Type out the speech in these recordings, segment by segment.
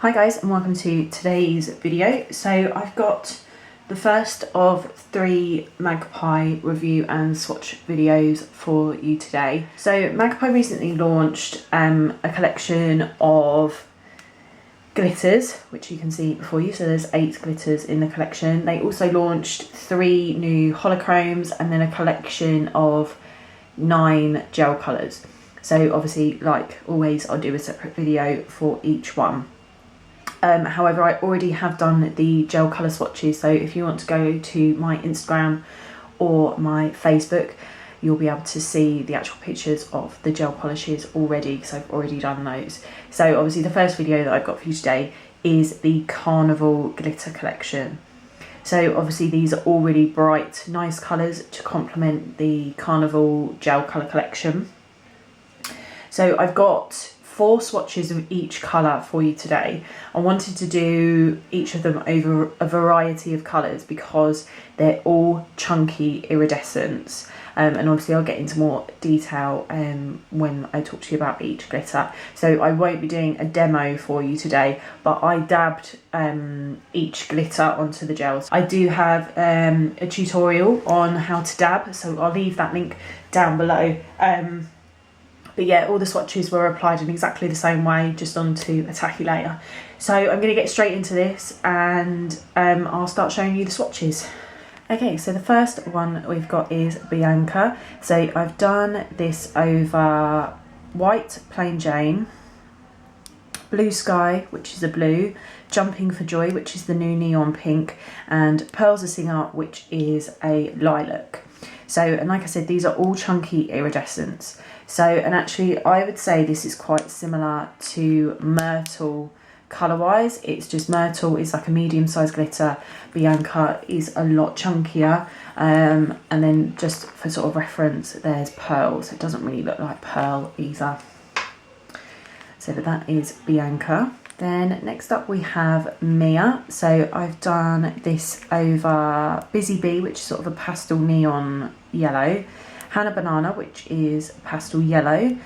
Hi guys, and welcome to today's video. So I've got the first of 3 Magpie review and swatch videos for you today. So Magpie recently launched a collection of glitters, which you can see before you. So there's 8 glitters in the collection. They also launched 3 new holochromes and then a collection of 9 gel colours. So obviously, like always, I'll do a separate video for each one. However, I already have done the gel colour swatches, so if you want to go to my Instagram or my Facebook, you'll be able to see the actual pictures of the gel polishes already, because I've already done those. So obviously the first video that I've got for you today is the Carnival glitter collection. So obviously these are all really bright, nice colours to complement the Carnival gel colour collection. So I've got 4 swatches of each colour for you today. I wanted to do each of them over a variety of colours because they're all chunky iridescents. And obviously I'll get into more detail when I talk to you about each glitter. So I won't be doing a demo for you today, but I dabbed each glitter onto the gels. I do have a tutorial on how to dab, so I'll leave that link down below. But yeah, all the swatches were applied in exactly the same way, just onto a tacky layer. So I'm going to get straight into this and I'll start showing you the swatches. Okay, so the first one we've got is Bianca. So I've done this over white plain Jane, blue sky, which is a blue, jumping for joy, which is the new neon pink, and pearls a singer, which is a lilac. So, and like I said, these are all chunky iridescents. So, and actually I would say this is quite similar to Myrtle colour-wise. It's just Myrtle is like a medium-sized glitter. Bianca is a lot chunkier. And then just for sort of reference, there's pearls. It doesn't really look like pearl either. So that is Bianca. Then next up we have Mia. So I've done this over Busy Bee, which is sort of a pastel neon yellow. Hannah Banana, which is pastel yellow.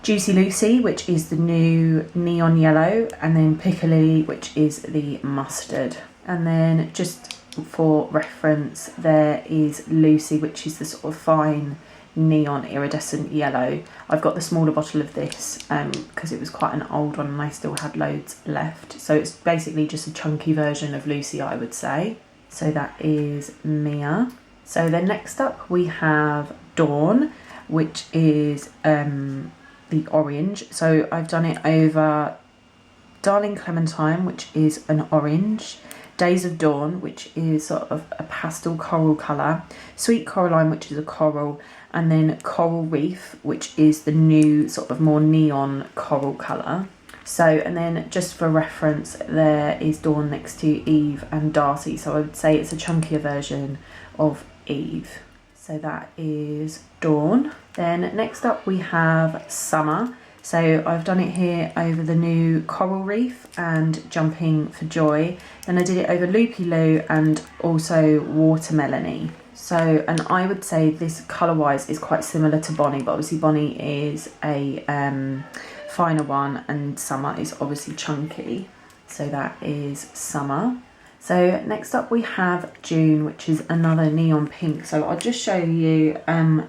Juicy Lucy, which is the new neon yellow. And then Piccalilli, which is the mustard. And then just for reference, there is Lucy, which is the sort of fine neon iridescent yellow. I've got the smaller bottle of this because it was quite an old one and I still had loads left. So it's basically just a chunky version of Lucy, I would say. So that is Mia. So then next up we have Dawn, which is the orange. So I've done it over Darling Clementine, which is an orange, Days of Dawn, which is sort of a pastel coral colour, Sweet Coraline, which is a coral, and then Coral Reef, which is the new sort of more neon coral colour. So, and then just for reference, there is Dawn next to Eve and Darcy, so I would say it's a chunkier version of Eve. So that is Dawn. Then next up we have Summer. So I've done it here over the new Coral Reef and Jumping for Joy. Then I did it over Loopy Loo and also Watermelony. So, and I would say this colour-wise is quite similar to Bonnie, but obviously Bonnie is a finer one and Summer is obviously chunky. So that is Summer. So next up we have June, which is another neon pink. So I'll just show you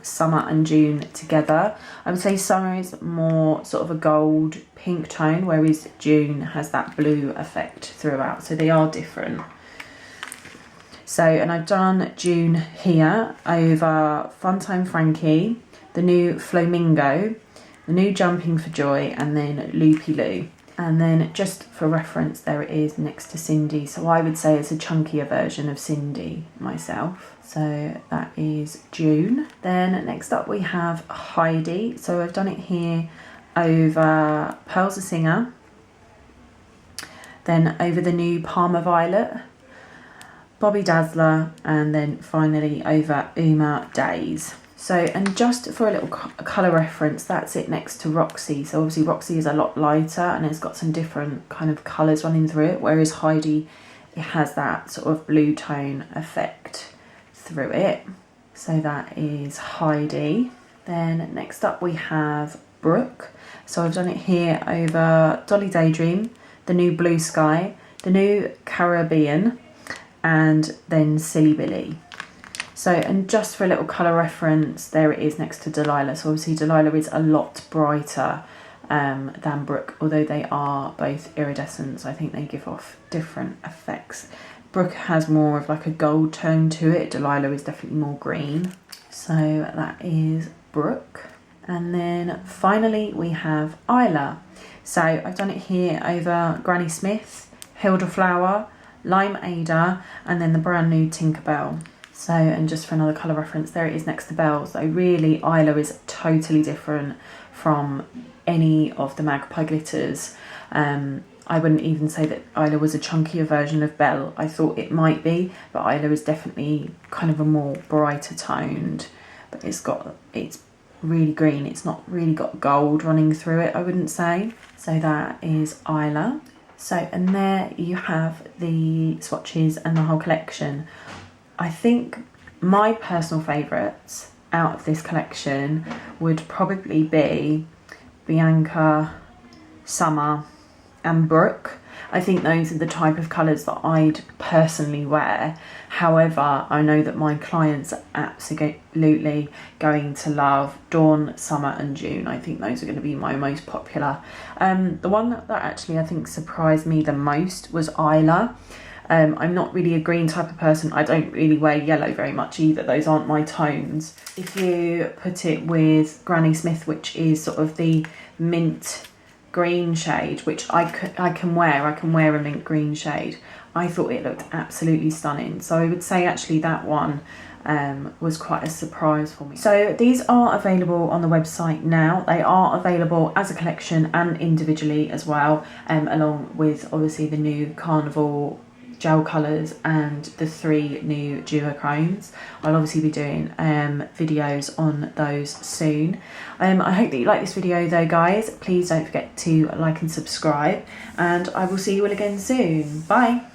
Summer and June together. I would say Summer is more sort of a gold pink tone, whereas June has that blue effect throughout. So they are different. So, and I've done June here over Funtime Frankie, the new Flamingo, the new Jumping for Joy, and then Loopy Loo. And then just for reference, there it is next to Cindy. So I would say it's a chunkier version of Cindy myself. So that is June. Then next up we have Heidi. So I've done it here over Pearls a Singer, then over the new Parma Violet, Bobby Dazzler, and then finally over Uma Days. So, and just for a little colour reference, that's it next to Roxy. So obviously Roxy is a lot lighter and it's got some different kind of colours running through it, whereas Heidi, it has that sort of blue tone effect through it. So that is Heidi. Then next up we have Brooke. So I've done it here over Dolly Daydream, the new Blue Sky, the new Caribbean, and then Silly Billy. So, and just for a little colour reference, there it is next to Delilah. So obviously Delilah is a lot brighter than Brooke, although they are both iridescents. I think they give off different effects. Brooke has more of like a gold tone to it. Delilah is definitely more green. So that is Brooke. And then finally we have Isla. So I've done it here over Granny Smith, Hilda Lime Ada, and then the brand new Tinkerbell. So, and just for another colour reference, there it is next to Belle. So really, Isla is totally different from any of the Magpie glitters. I wouldn't even say that Isla was a chunkier version of Belle. I thought it might be, but Isla is definitely kind of a more brighter toned. But it's really green. It's not really got gold running through it, I wouldn't say. So that is Isla. So, and there you have the swatches and the whole collection. I think my personal favourites out of this collection would probably be Bianca, Summer and Brooke. I think those are the type of colours that I'd personally wear. However, I know that my clients are absolutely going to love Dawn, Summer and June. I think those are going to be my most popular. The one that actually I think surprised me the most was Isla. I'm not really a green type of person. I don't really wear yellow very much either. Those aren't my tones. If you put it with Granny Smith, which is sort of the mint green shade, which I can wear a mint green shade, I thought it looked absolutely stunning. So I would say actually that one was quite a surprise for me. So these are available on the website now. They are available as a collection and individually as well, along with obviously the new Carnival gel colours and the 3 new duochromes. I'll obviously be doing videos on those soon. I hope that you like this video though, guys. Please don't forget to like and subscribe, and I will see you all again soon. Bye.